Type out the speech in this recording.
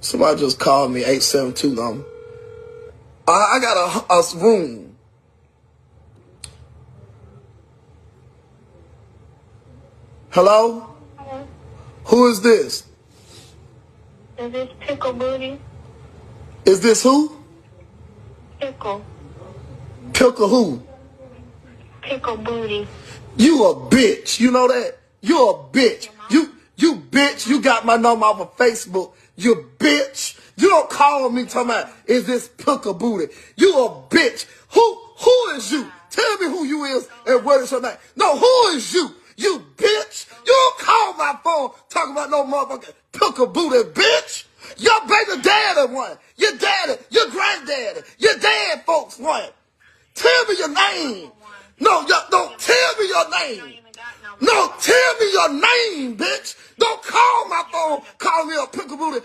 Somebody just called me, 872 number. I got a room. Hello? Hello? Who is this? Is this Pickle Booty? Is this who? Pickle. Pickle who? Pickle Booty. You a bitch. You know that? You a bitch. You bitch. You got my number off of Facebook. You bitch. You don't call me talking about, is this Pickle Booty? You a bitch. Who is you? Tell me who you is and what is your name. No, who is you? You bitch. You don't call my phone talking about no motherfucking Pickle Booty, bitch. Your baby daddy won. Your daddy, your granddaddy, your dad folks won. Tell me your name. No, don't tell me your name. No, tell me your name, bitch. Don't call my phone, call me a Pickle Booty.